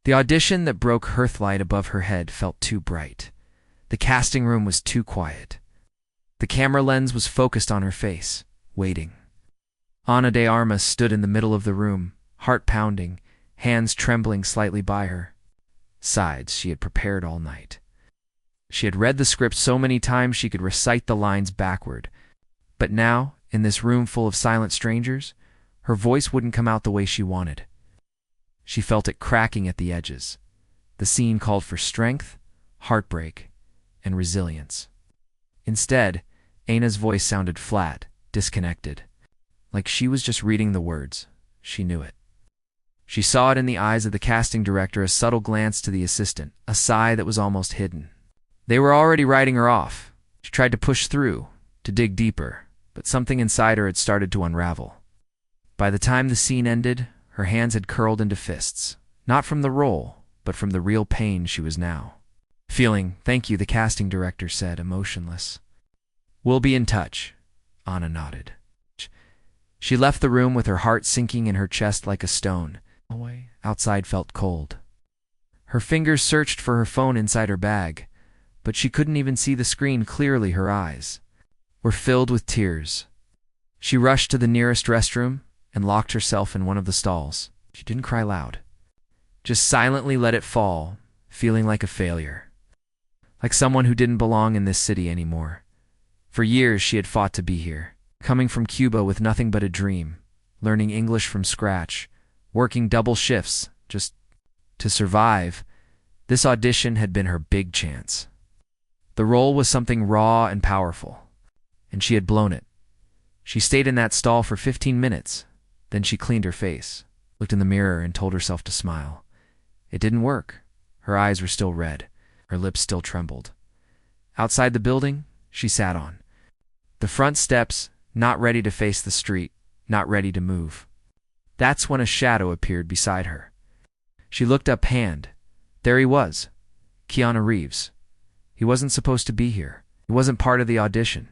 The audition that broke hearthlight above her head felt too bright. The casting room was too quiet. The camera lens was focused on her face, waiting. Ana de Armas stood in the middle of the room, heart pounding, hands trembling slightly by her. Sides she had prepared all night. She had read the script so many times she could recite the lines backward. But now, in this room full of silent strangers, her voice wouldn't come out the way she wanted. She felt it cracking at the edges. The scene called for strength, heartbreak, and resilience. Instead, Ana's voice sounded flat, disconnected. Like she was just reading the words. She knew it. She saw it in the eyes of the casting director, a subtle glance to the assistant, a sigh that was almost hidden. They were already writing her off. She tried to push through, to dig deeper, but something inside her had started to unravel. By the time the scene ended, her hands had curled into fists, not from the role, but from the real pain she was now feeling. "Thank you," the casting director said, emotionless. "We'll be in touch," Ana nodded. She left the room with her heart sinking in her chest like a stone. Outside felt cold. Her fingers searched for her phone inside her bag, but she couldn't even see the screen clearly. Her eyes were filled with tears. She rushed to the nearest restroom and locked herself in one of the stalls. She didn't cry loud, just silently let it fall, feeling like a failure, like someone who didn't belong in this city anymore. For years she had fought to be here, coming from Cuba with nothing but a dream, learning English from scratch, working double shifts just to survive. This audition had been her big chance. The role was something raw and powerful, and she had blown it. She stayed in that stall for 15 minutes. Then she cleaned her face, looked in the mirror, and told herself to smile. It didn't work. Her eyes were still red. Her lips still trembled. Outside the building, she sat on the front steps, not ready to face the street, not ready to move. That's when a shadow appeared beside her. She looked up. There he was, Keanu Reeves. He wasn't supposed to be here. He wasn't part of the audition.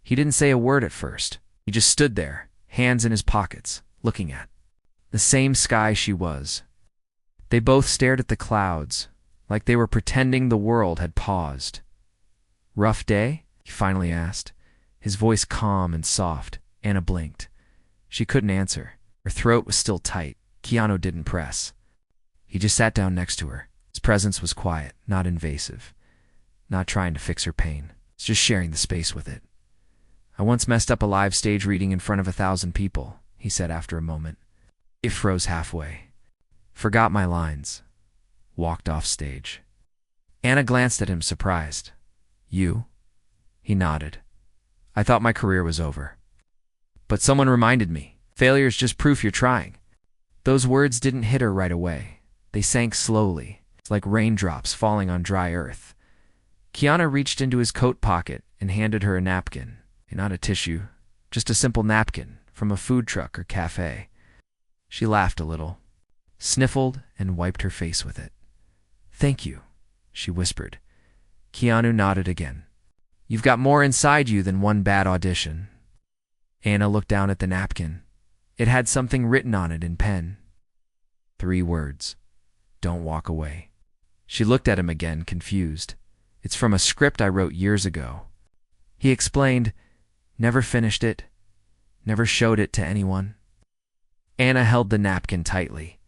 He didn't say a word at first. He just stood there, hands in his pockets, looking at the same sky she was. They both stared at the clouds, like they were pretending the world had paused. "Rough day?" he finally asked, his voice calm and soft. Ana blinked. She couldn't answer. Her throat was still tight. Keanu didn't press. He just sat down next to her. His presence was quiet, not invasive, not trying to fix her pain. It's just sharing the space with it. "I once messed up a live stage reading in front of 1,000 people, he said after a moment. It froze halfway. Forgot my lines. Walked off stage. Ana glanced at him, surprised. "You?" He nodded. "I thought my career was over. But someone reminded me, failure's just proof you're trying." Those words didn't hit her right away. They sank slowly, like raindrops falling on dry earth. Keanu reached into his coat pocket and handed her a napkin. Not a tissue, just a simple napkin from a food truck or cafe. She laughed a little, sniffled, and wiped her face with it. "Thank you," she whispered. Keanu nodded again. "You've got more inside you than one bad audition." Ana looked down at the napkin. It had something written on it in pen. 3 words. "Don't walk away." She looked at him again, confused. "It's from a script I wrote years ago." He explained. "Never finished it. Never showed it to anyone." Ana held the napkin tightly.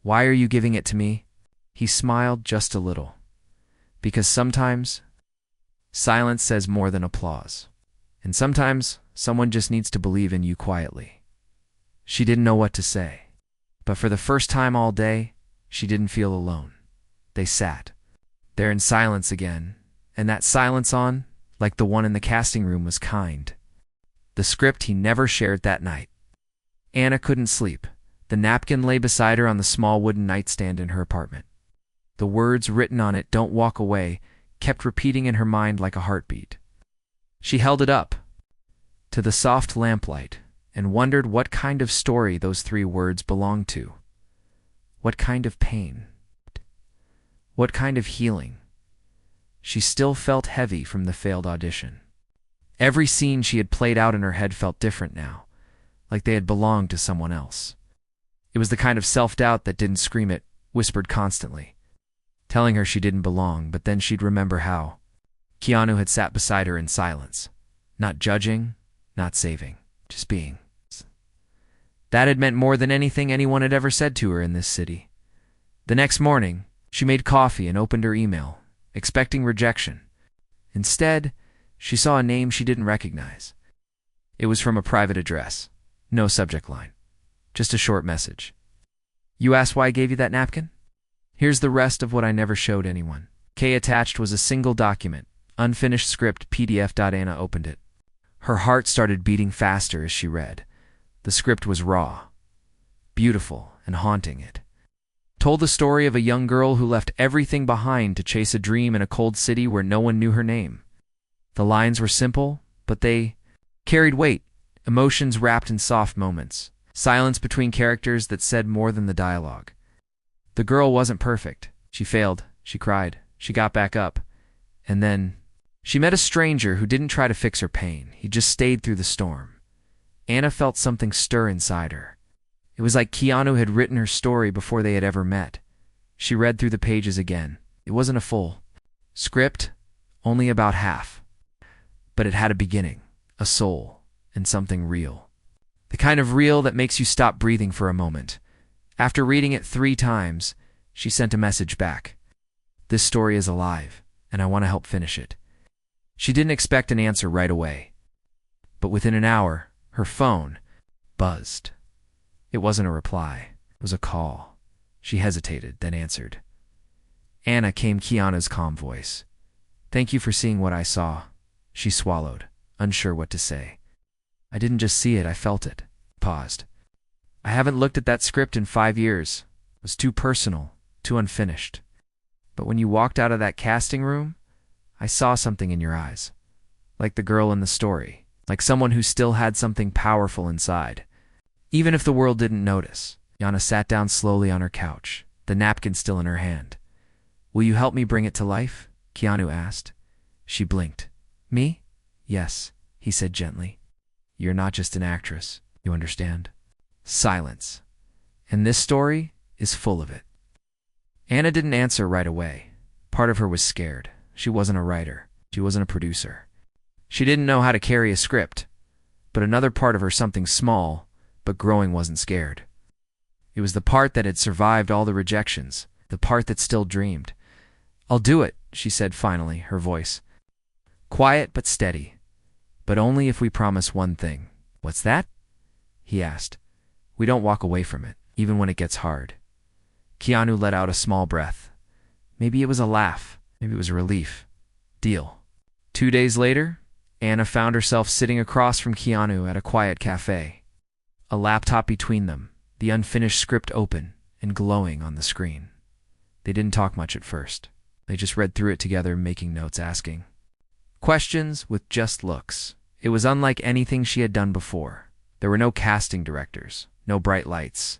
"Why are you giving it to me?" He smiled just a little. "Because sometimes silence says more than applause. And sometimes someone just needs to believe in you quietly." She didn't know what to say. But for the first time all day, she didn't feel alone. They sat there in silence again, and that silence like the one in the casting room, was kind. The script he never shared that night. Ana couldn't sleep. The napkin lay beside her on the small wooden nightstand in her apartment. The words written on it, "Don't walk away," kept repeating in her mind like a heartbeat. She held it up to the soft lamplight and wondered what kind of story those 3 words belonged to. What kind of pain? What kind of healing? She still felt heavy from the failed audition. Every scene she had played out in her head felt different now, like they had belonged to someone else. It was the kind of self-doubt that didn't scream it, whispered constantly, telling her she didn't belong, but then she'd remember how Keanu had sat beside her in silence, not judging, not saving, just being. That had meant more than anything anyone had ever said to her in this city. The next morning, she made coffee and opened her email, expecting rejection. Instead, she saw a name she didn't recognize. It was from a private address. No subject line. Just a short message. "You asked why I gave you that napkin? Here's the rest of what I never showed anyone." Attached was a single document, unfinished script PDF. Anna opened it. Her heart started beating faster as she read. The script was raw, beautiful, and haunting. It told the story of a young girl who left everything behind to chase a dream in a cold city where no one knew her name. The lines were simple, but they carried weight, emotions wrapped in soft moments, silence between characters that said more than the dialogue. The girl wasn't perfect. She failed, she cried, she got back up, and then she met a stranger who didn't try to fix her pain. He just stayed through the storm. Anna felt something stir inside her. It was like Keanu had written her story before they had ever met. She read through the pages again. It wasn't a full script, only about half. But it had a beginning, a soul, and something real. The kind of real that makes you stop breathing for a moment. After reading it 3 times, she sent a message back. "This story is alive, and I want to help finish it." She didn't expect an answer right away. But within an hour, her phone buzzed. It wasn't a reply. It was a call. She hesitated, then answered. "Anna," came Keanu's calm voice. "Thank you for seeing what I saw." She swallowed, unsure what to say. "I didn't just see it, I felt it." Paused. "I haven't looked at that script in 5 years. It was too personal, too unfinished. But when you walked out of that casting room, I saw something in your eyes. Like the girl in the story. Like someone who still had something powerful inside. Even if the world didn't notice." Yana sat down slowly on her couch, the napkin still in her hand. "Will you help me bring it to life?" Keanu asked. She blinked. "Me? Yes," he said gently. "You're not just an actress, you understand?" Silence. And this story is full of it. Anna didn't answer right away. Part of her was scared. She wasn't a writer. She wasn't a producer. She didn't know how to carry a script. But another part of her, something small, but growing, wasn't scared. It was the part that had survived all the rejections, the part that still dreamed. "I'll do it," she said finally, her voice quiet but steady. "But only if we promise one thing." "What's that?" he asked. "We don't walk away from it, even when it gets hard." Keanu let out a small breath. Maybe it was a laugh. Maybe it was a relief. "Deal." 2 days later, Anna found herself sitting across from Keanu at a quiet cafe. A laptop between them, the unfinished script open and glowing on the screen. They didn't talk much at first. They just read through it together, making notes, asking questions with just looks. It was unlike anything she had done before. There were no casting directors, no bright lights,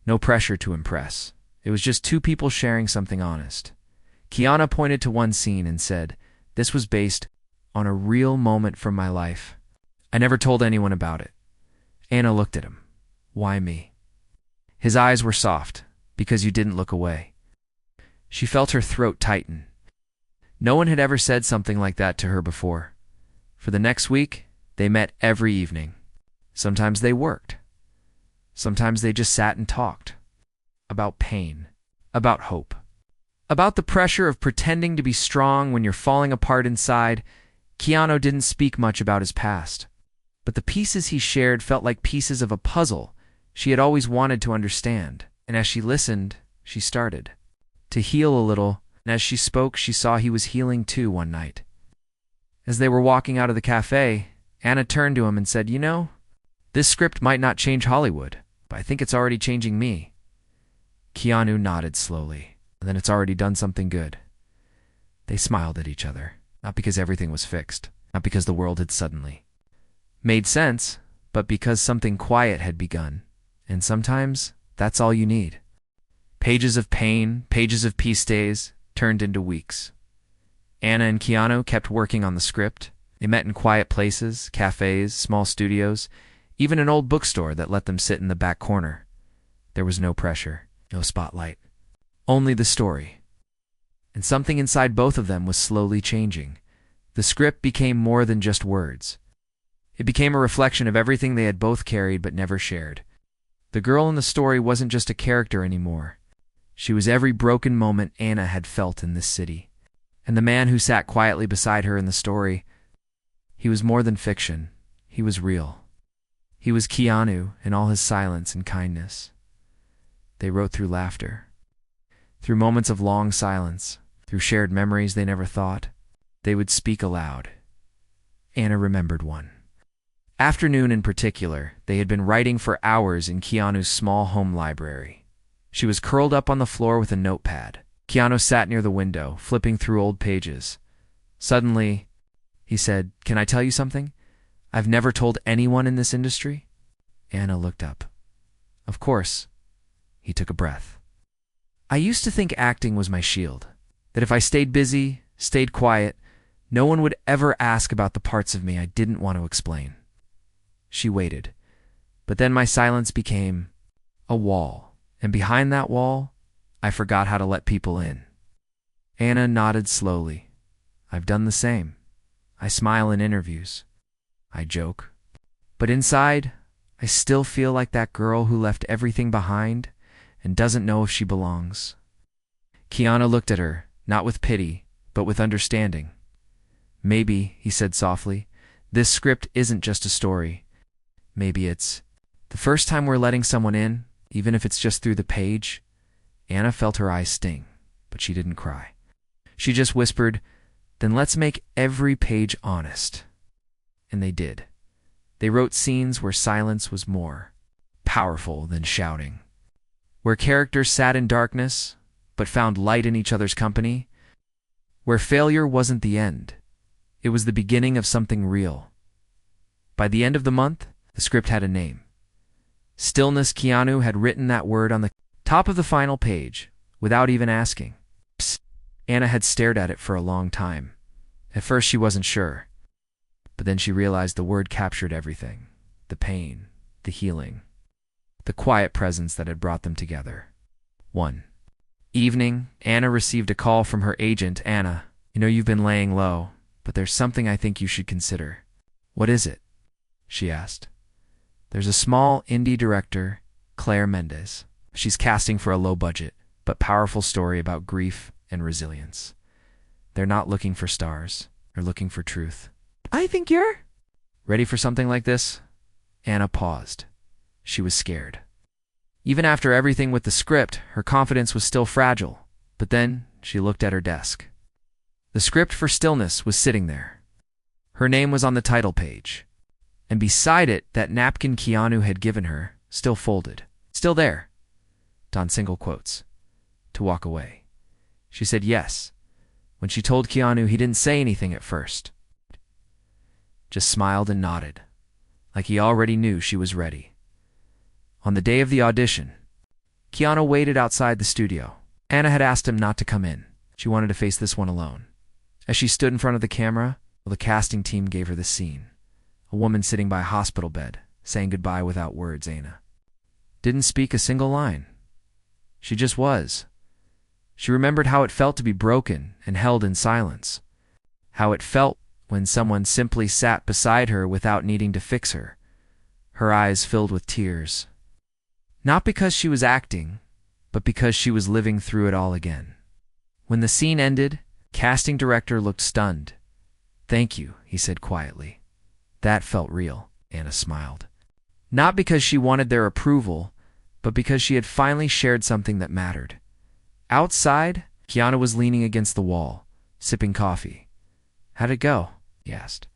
no pressure to impress. It was just 2 people sharing something honest. Keanu pointed to one scene and said, "This was based on a real moment from my life. I never told anyone about it." Anna looked at him. "Why me?" His eyes were soft. "Because you didn't look away." She felt her throat tighten. No one had ever said something like that to her before. For the next week, they met every evening. Sometimes they worked. Sometimes they just sat and talked. About pain. About hope. About the pressure of pretending to be strong when you're falling apart inside. Keanu didn't speak much about his past. But the pieces he shared felt like pieces of a puzzle she had always wanted to understand. And as she listened, she started to heal a little. And as she spoke, she saw he was healing too one night. As they were walking out of the cafe, Anna turned to him and said, "You know, this script might not change Hollywood, but I think it's already changing me." Keanu nodded slowly. "Then it's already done something good." They smiled at each other, not because everything was fixed, not because the world had suddenly made sense, but because something quiet had begun. And sometimes that's all you need. Pages of pain, pages of peace days, turned into weeks. Anna and Keanu kept working on the script. They met in quiet places, cafes, small studios, even an old bookstore that let them sit in the back corner. There was no pressure, no spotlight, only the story. And something inside both of them was slowly changing. The script became more than just words. It became a reflection of everything they had both carried but never shared. The girl in the story wasn't just a character anymore. She was every broken moment Anna had felt in this city. And the man who sat quietly beside her in the story, he was more than fiction. He was real. He was Keanu in all his silence and kindness. They wrote through laughter, through moments of long silence, through shared memories they never thought they would speak aloud. Anna remembered one afternoon in particular. They had been writing for hours in Keanu's small home library. She was curled up on the floor with a notepad. Keanu sat near the window, flipping through old pages. Suddenly, he said, "Can I tell you something? I've never told anyone in this industry." Anna looked up. "Of course." He took a breath. "I used to think acting was my shield, that if I stayed busy, stayed quiet, no one would ever ask about the parts of me I didn't want to explain." She waited, but then my silence became a wall, and behind that wall, I forgot how to let people in. Anna nodded slowly. "I've done the same. I smile in interviews. I joke. But inside, I still feel like that girl who left everything behind and doesn't know if she belongs." Keanu looked at her, not with pity, but with understanding. "Maybe," he said softly, "this script isn't just a story. Maybe it's the first time we're letting someone in, even if it's just through the page." Anna felt her eyes sting, but she didn't cry. She just whispered, "Then let's make every page honest." And they did. They wrote scenes where silence was more powerful than shouting, where characters sat in darkness but found light in each other's company, where failure wasn't the end. It was the beginning of something real. By the end of the month, the script had a name. Stillness. Keanu had written that word on the top of the final page, without even asking. Psst. Anna had stared at it for a long time. At first she wasn't sure, but then she realized the word captured everything. The pain, the healing, the quiet presence that had brought them together. One evening, Anna received a call from her agent. "Anna, you've been laying low, but there's something I think you should consider." "What is it?" she asked. "There's a small indie director, Claire Mendez. She's casting for a low-budget, but powerful story about grief and resilience. They're not looking for stars. They're looking for truth." "I think you're ready for something like this?" Anna paused. She was scared. Even after everything with the script, her confidence was still fragile. But then she looked at her desk. The script for Stillness was sitting there. Her name was on the title page. And beside it, that napkin Keanu had given her, still folded. Still there. On single quotes. To walk away. She said yes. When she told Keanu, he didn't say anything at first. Just smiled and nodded, like he already knew she was ready. On the day of the audition, Keanu waited outside the studio. Anna had asked him not to come in. She wanted to face this one alone. As she stood in front of the camera, the casting team gave her the scene. A woman sitting by a hospital bed, saying goodbye without words. Anna didn't speak a single line. She just was. She remembered how it felt to be broken and held in silence. How it felt when someone simply sat beside her without needing to fix her. Her eyes filled with tears. Not because she was acting, but because she was living through it all again. When the scene ended, casting director looked stunned. "Thank you," he said quietly. "That felt real," Anna smiled. Not because she wanted their approval, but because she had finally shared something that mattered. Outside, Keanu was leaning against the wall, sipping coffee. "How'd it go?" he asked.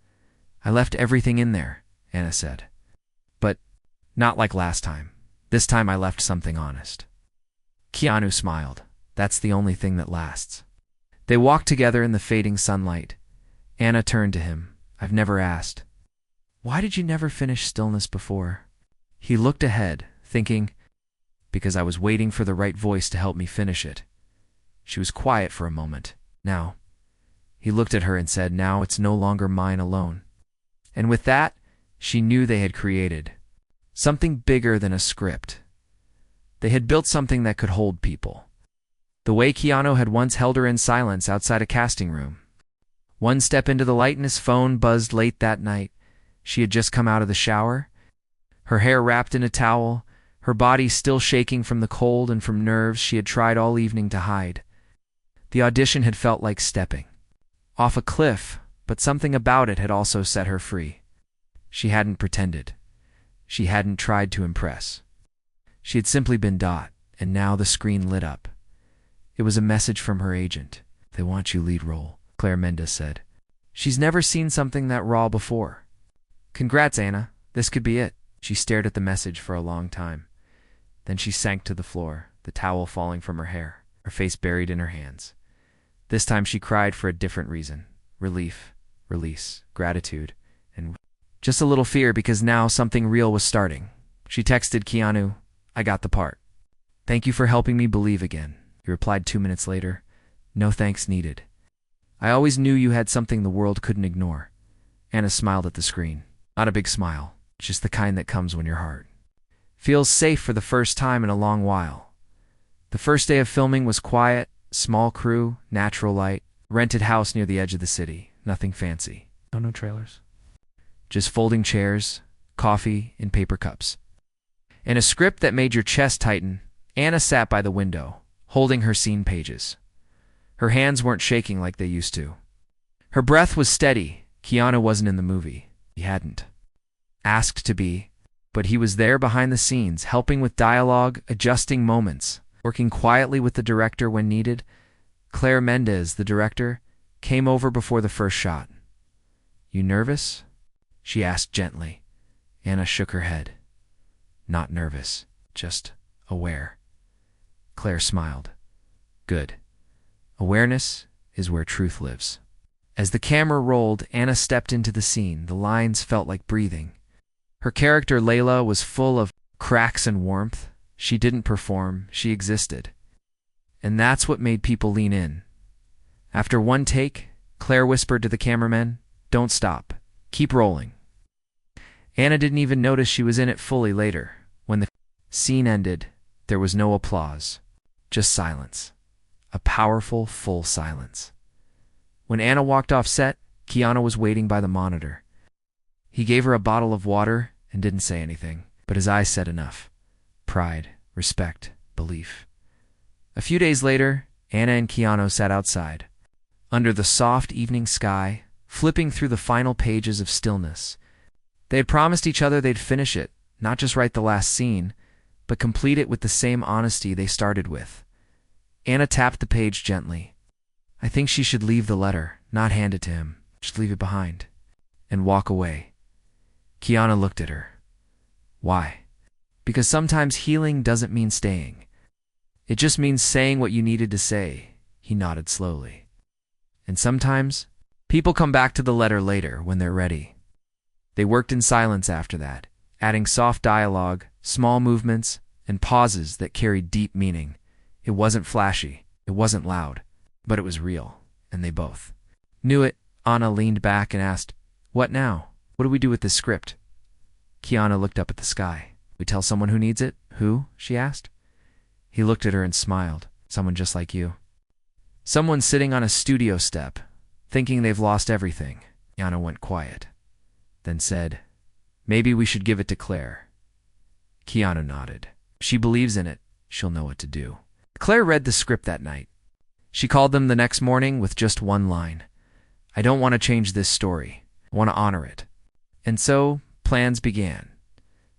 "I left everything in there," Anna said. "But not like last time. This time I left something honest." Keanu smiled. "That's the only thing that lasts." They walked together in the fading sunlight. Anna turned to him. "I've never asked. Why did you never finish Stillness before?" He looked ahead, thinking, "Because I was waiting for the right voice to help me finish it." She was quiet for a moment. "Now," he looked at her and said, "now it's no longer mine alone." And with that, she knew they had created something bigger than a script. They had built something that could hold people. the way Keanu had once held her in silence outside a casting room. One step into the light and his phone buzzed late that night. She had just come out of the shower, her hair wrapped in a towel, her body still shaking from the cold and from nerves she had tried all evening to hide. The audition had felt like stepping off a cliff, but something about it had also set her free. She hadn't pretended. She hadn't tried to impress. She had simply been Dot, and now the screen lit up. It was a message from her agent. "They want you lead role," Claire Mendes said. She's never seen something that raw before. "Congrats, Anna. This could be it." She stared at the message for a long time. Then she sank to the floor, the towel falling from her hair, her face buried in her hands. This time she cried for a different reason. Relief, release, gratitude, and just a little fear because now something real was starting. She texted Keanu, "I got the part. Thank you for helping me believe again." He replied 2 minutes later, "No thanks needed. I always knew you had something the world couldn't ignore." Anna smiled at the screen. Not a big smile, just the kind that comes when your heart feels safe for the first time in a long while. The first day of filming was quiet, small crew, natural light, rented house near the edge of the city. Nothing fancy. No trailers. Just folding chairs, coffee in paper cups, and a script that made your chest tighten. Anna sat by the window, holding her scene pages. Her hands weren't shaking like they used to. Her breath was steady. Keanu wasn't in the movie. He hadn't asked to be, but he was there behind the scenes, helping with dialogue, adjusting moments, working quietly with the director when needed. Claire Mendes, the director, came over before the first shot. "You nervous?" she asked gently. Anna shook her head. "Not nervous, just aware." Claire smiled. "Good. Awareness is where truth lives." As the camera rolled, Anna stepped into the scene. The lines felt like breathing. Her character, Layla, was full of cracks and warmth. She didn't perform, she existed. And that's what made people lean in. After one take, Claire whispered to the cameraman, "Don't stop. Keep rolling." Anna didn't even notice she was in it fully later. When the scene ended, there was no applause, just silence. A powerful, full silence. When Anna walked off set, Keanu was waiting by the monitor. He gave her a bottle of water and didn't say anything, but his eyes said enough. Pride, respect, belief. A few days later, Anna and Keanu sat outside, under the soft evening sky, flipping through the final pages of Stillness. They had promised each other they'd finish it, not just write the last scene, but complete it with the same honesty they started with. Anna tapped the page gently. "I think she should leave the letter, not hand it to him. Just leave it behind. And walk away." Keanu looked at her. "Why?" "Because sometimes healing doesn't mean staying. It just means saying what you needed to say." He nodded slowly. "And sometimes people come back to the letter later when they're ready." They worked in silence after that, adding soft dialogue, small movements, and pauses that carried deep meaning. It wasn't flashy, it wasn't loud, but it was real, and they both knew it. Anna leaned back and asked, "What now? What do we do with this script?" Keanu looked up at the sky. "We tell someone who needs it?" "Who?" she asked. He looked at her and smiled. "Someone just like you. Someone sitting on a studio step, thinking they've lost everything." Keanu went quiet, then said, "Maybe we should give it to Claire." Keanu nodded. "If she believes in it, she'll know what to do." Claire read the script that night. She called them the next morning with just one line. "I don't want to change this story. I want to honor it." And so, plans began.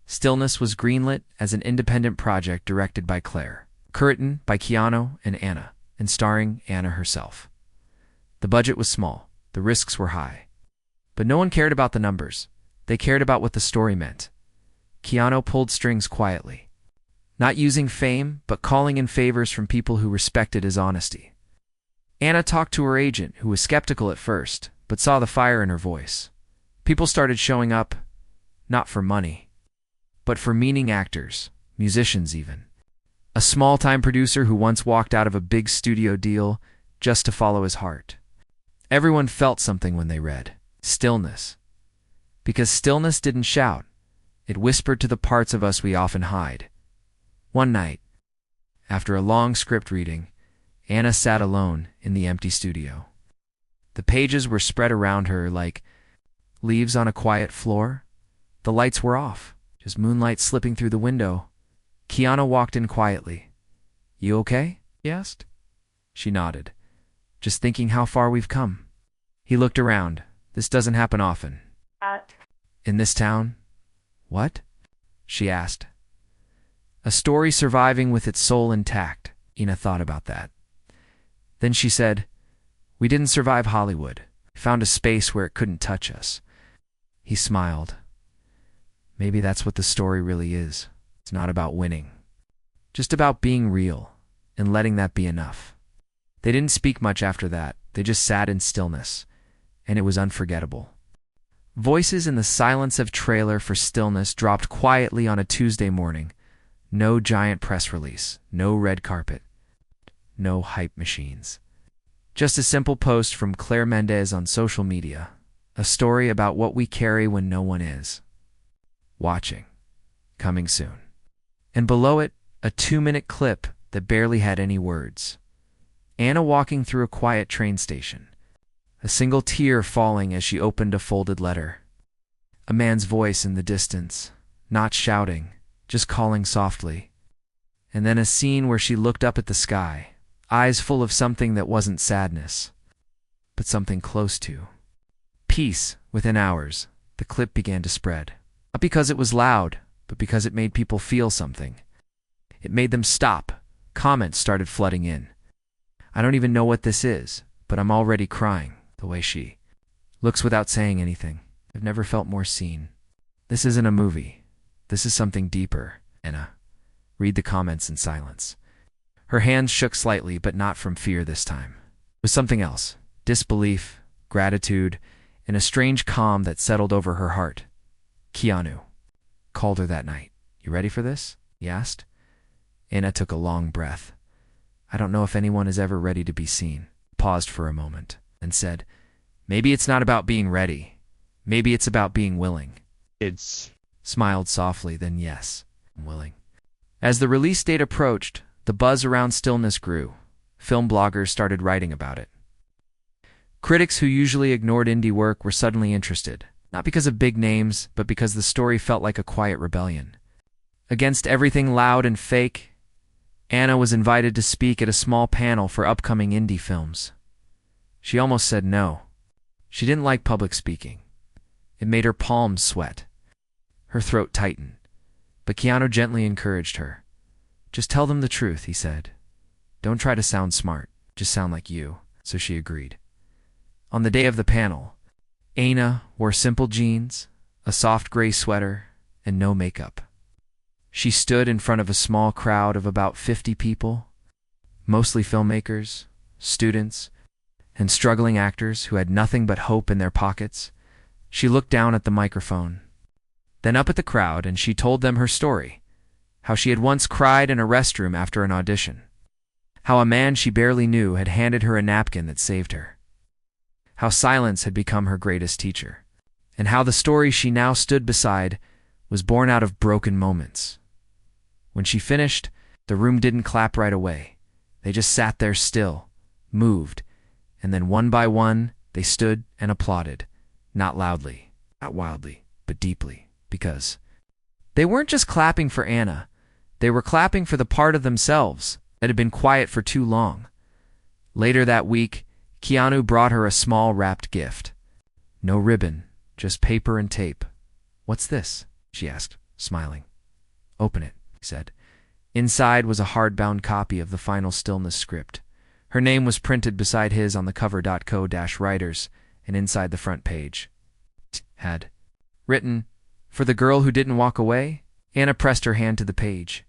Stillness was greenlit as an independent project directed by Claire, co-written by Keanu and Anna, and starring Anna herself. The budget was small, the risks were high. But no one cared about the numbers. They cared about what the story meant. Keanu pulled strings quietly, not using fame, but calling in favors from people who respected his honesty. Anna talked to her agent, who was skeptical at first, but saw the fire in her voice. People started showing up, not for money, but for meaning actors, musicians even. A small-time producer who once walked out of a big studio deal just to follow his heart. Everyone felt something when they read Stillness. Because stillness didn't shout. It whispered to the parts of us we often hide. One night, after a long script reading, Anna sat alone in the empty studio. The pages were spread around her like leaves on a quiet floor. The lights were off, just moonlight slipping through the window. Keanu walked in quietly. "You okay?" he asked. She nodded. "Just thinking how far we've come." He looked around. "This doesn't happen often." "In this town?" "What?" she asked. "A story surviving with its soul intact." Ina thought about that. Then she said, "We didn't survive Hollywood. We found a space where it couldn't touch us." He smiled. "Maybe that's what the story really is. It's not about winning. Just about being real and letting that be enough." They didn't speak much after that. They just sat in stillness, and it was unforgettable. Voices in the silence of trailer for Stillness dropped quietly on a Tuesday morning. No giant press release, no red carpet, no hype machines. Just a simple post from Claire Mendez on social media, a story about what we carry when no one is watching, coming soon. And below it, a 2-minute clip that barely had any words. Anna walking through a quiet train station, a single tear falling as she opened a folded letter. A man's voice in the distance, not shouting, just calling softly. And then a scene where she looked up at the sky, eyes full of something that wasn't sadness, but something close to peace. Within hours, the clip began to spread. Not because it was loud, but because it made people feel something. It made them stop. Comments started flooding in. "I don't even know what this is, but I'm already crying, the way she looks without saying anything. I've never felt more seen. This isn't a movie. This is something deeper." Anna, read the comments in silence. Her hands shook slightly, but not from fear this time. It was something else. Disbelief, gratitude, and a strange calm that settled over her heart. Keanu called her that night. "You ready for this?" he asked. Anna took a long breath. "I don't know if anyone is ever ready to be seen." Paused for a moment and said, "Maybe it's not about being ready. Maybe it's about being willing." It's Smiled softly, then yes, I'm willing. As the release date approached, the buzz around Stillness grew. Film bloggers started writing about it. Critics who usually ignored indie work were suddenly interested, not because of big names, but because the story felt like a quiet rebellion. Against everything loud and fake, Anna was invited to speak at a small panel for upcoming indie films. She almost said no. She didn't like public speaking. It made her palms sweat. Her throat tightened. But Keanu gently encouraged her. "Just tell them the truth," he said. "Don't try to sound smart. Just sound like you." So she agreed. On the day of the panel, Anna wore simple jeans, a soft gray sweater, and no makeup. She stood in front of a small crowd of about 50 people, mostly filmmakers, students, and struggling actors who had nothing but hope in their pockets. She looked down at the microphone, then up at the crowd, and she told them her story, how she had once cried in a restroom after an audition, how a man she barely knew had handed her a napkin that saved her, how silence had become her greatest teacher, and how the story she now stood beside was born out of broken moments. When she finished, the room didn't clap right away. They just sat there still, moved, and then one by one, they stood and applauded, not loudly, not wildly, but deeply, because they weren't just clapping for Anna, they were clapping for the part of themselves that had been quiet for too long. Later that week, Keanu brought her a small wrapped gift. No ribbon, just paper and tape. "What's this?" she asked, smiling. "Open it," he said. Inside was a hardbound copy of the final Stillness script. Her name was printed beside his on the cover.co-writers and inside the front page. Had written, "For the girl who didn't walk away." Anna pressed her hand to the page.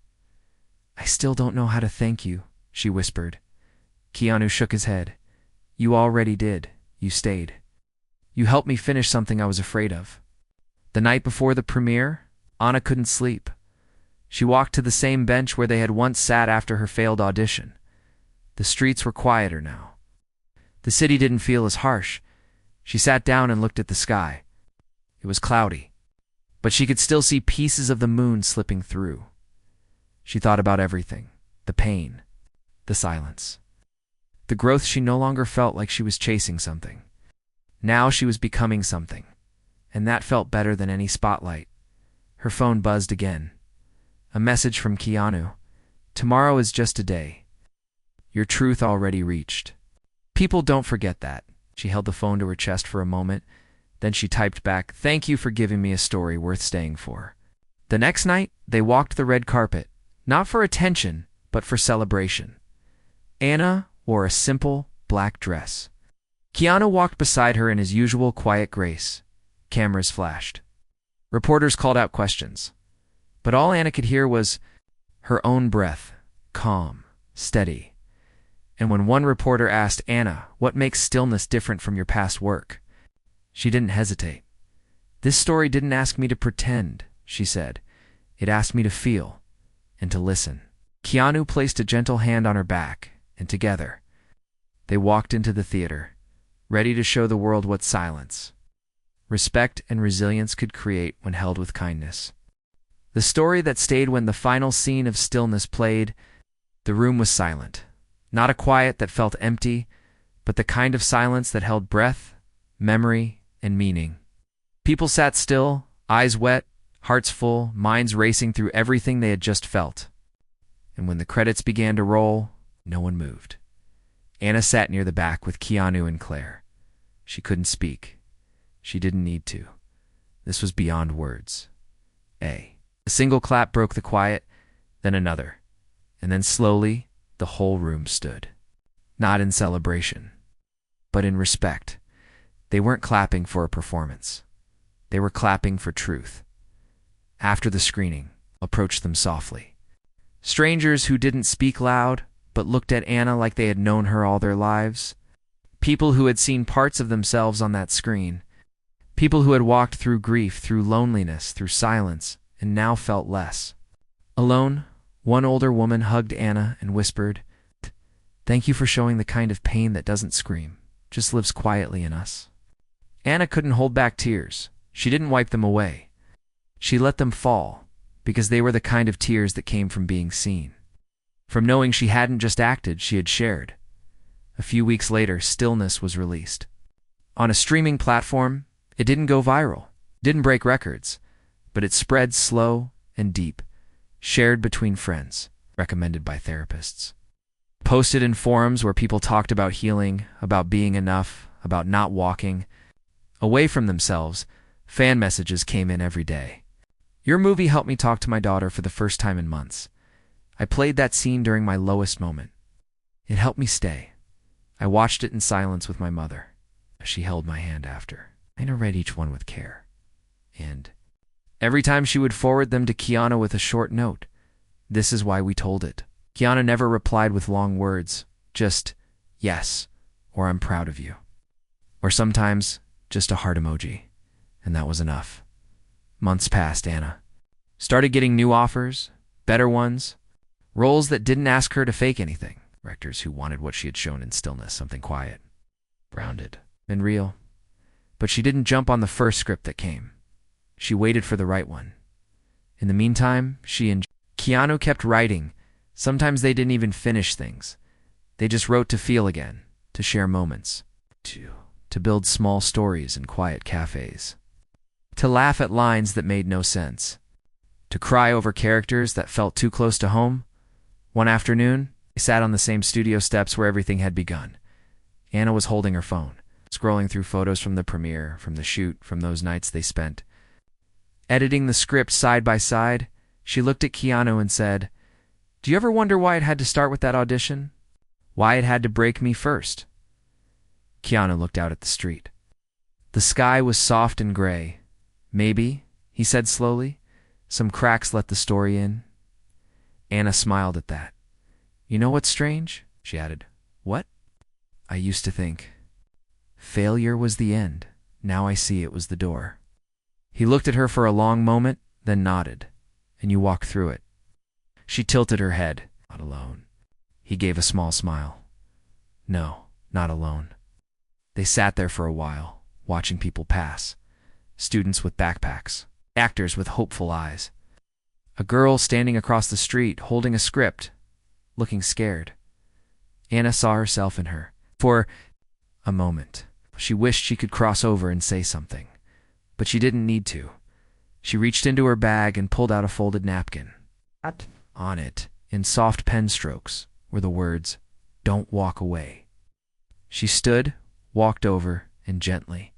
"I still don't know how to thank you," she whispered. Keanu shook his head. "You already did. You stayed. You helped me finish something I was afraid of." The night before the premiere, Anna couldn't sleep. She walked to the same bench where they had once sat after her failed audition. The streets were quieter now. The city didn't feel as harsh. She sat down and looked at the sky. It was cloudy, but she could still see pieces of the moon slipping through. She thought about everything, the pain, the silence. The growth she no longer felt like she was chasing something. Now she was becoming something, and that felt better than any spotlight. Her phone buzzed again. A message from Keanu. Tomorrow is just a day. Your truth already reached. People don't forget that. She held the phone to her chest for a moment. Then she typed back, "Thank you for giving me a story worth staying for." The next night, they walked the red carpet, not for attention, but for celebration. Anna wore a simple, black dress. Keanu walked beside her in his usual quiet grace. Cameras flashed. Reporters called out questions. But all Anna could hear was her own breath, calm, steady. And when one reporter asked Anna, "What makes stillness different from your past work?" she didn't hesitate. "This story didn't ask me to pretend," she said. "It asked me to feel and to listen." Keanu placed a gentle hand on her back, and together, they walked into the theater, ready to show the world what silence, respect, and resilience could create when held with kindness. The story that stayed when the final scene of stillness played. The room was silent. Not a quiet that felt empty, but the kind of silence that held breath, memory, and meaning. People sat still, eyes wet, hearts full, minds racing through everything they had just felt. And when the credits began to roll, no one moved. Anna sat near the back with Keanu and Claire. She couldn't speak. She didn't need to. This was beyond words. A single clap broke the quiet, then another, and then slowly the whole room stood. Not in celebration, but in respect. They weren't clapping for a performance. They were clapping for truth. After the screening, approached them softly. Strangers who didn't speak loud, but looked at Anna like they had known her all their lives. People who had seen parts of themselves on that screen. People who had walked through grief, through loneliness, through silence, and now felt less. Alone, one older woman hugged Anna and whispered, "Thank you for showing the kind of pain that doesn't scream, just lives quietly in us." Anna couldn't hold back tears. She didn't wipe them away. She let them fall, because they were the kind of tears that came from being seen. From knowing she hadn't just acted, she had shared. A few weeks later, Stillness was released. On a streaming platform, it didn't go viral, didn't break records, but it spread slow and deep, shared between friends, recommended by therapists. Posted in forums where people talked about healing, about being enough, about not walking away from themselves, fan messages came in every day. "Your movie helped me talk to my daughter for the first time in months. I played that scene during my lowest moment. It helped me stay. I watched it in silence with my mother. She held my hand after. I read each one with care." And every time she would forward them to Keanu with a short note, "This is why we told it." Keanu never replied with long words, just "yes," or "I'm proud of you." Or sometimes just a heart emoji, and that was enough. Months passed. Anna started getting new offers, better ones, roles that didn't ask her to fake anything, directors who wanted what she had shown in Stillness, something quiet, grounded, and real. But she didn't jump on the first script that came. She waited for the right one. In the meantime, she and Keanu kept writing. Sometimes they didn't even finish things. They just wrote to feel again, to share moments, to build small stories in quiet cafes, to laugh at lines that made no sense, to cry over characters that felt too close to home. One afternoon, they sat on the same studio steps where everything had begun. Anna was holding her phone, scrolling through photos from the premiere, from the shoot, from those nights they spent. Editing the script side by side, she looked at Keanu and said, "Do you ever wonder why it had to start with that audition? Why it had to break me first?" Keanu looked out at the street. The sky was soft and gray. "Maybe," he said slowly, "some cracks let the story in." Anna smiled at that. "You know what's strange?" she added. "What?" "I used to think failure was the end. Now I see it was the door." He looked at her for a long moment, then nodded. "And you walked through it." She tilted her head. "Not alone." He gave a small smile. "No, not alone." They sat there for a while, watching people pass. Students with backpacks, actors with hopeful eyes. A girl standing across the street, holding a script, looking scared. Anna saw herself in her. For a moment, she wished she could cross over and say something, but she didn't need to. She reached into her bag and pulled out a folded napkin. On it, in soft pen strokes, were the words, "Don't walk away." She stood, walked over, and gently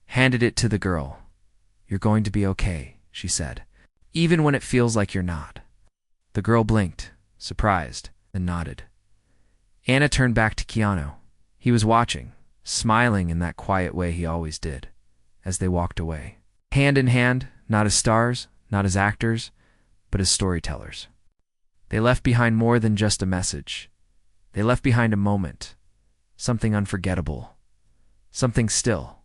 handed it to the girl. "You're going to be okay," she said, "even when it feels like you're not." The girl blinked, surprised, and nodded. Anna turned back to Keanu. He was watching, smiling in that quiet way he always did, as they walked away. Hand in hand, not as stars, not as actors, but as storytellers. They left behind more than just a message. They left behind a moment, something unforgettable, something still,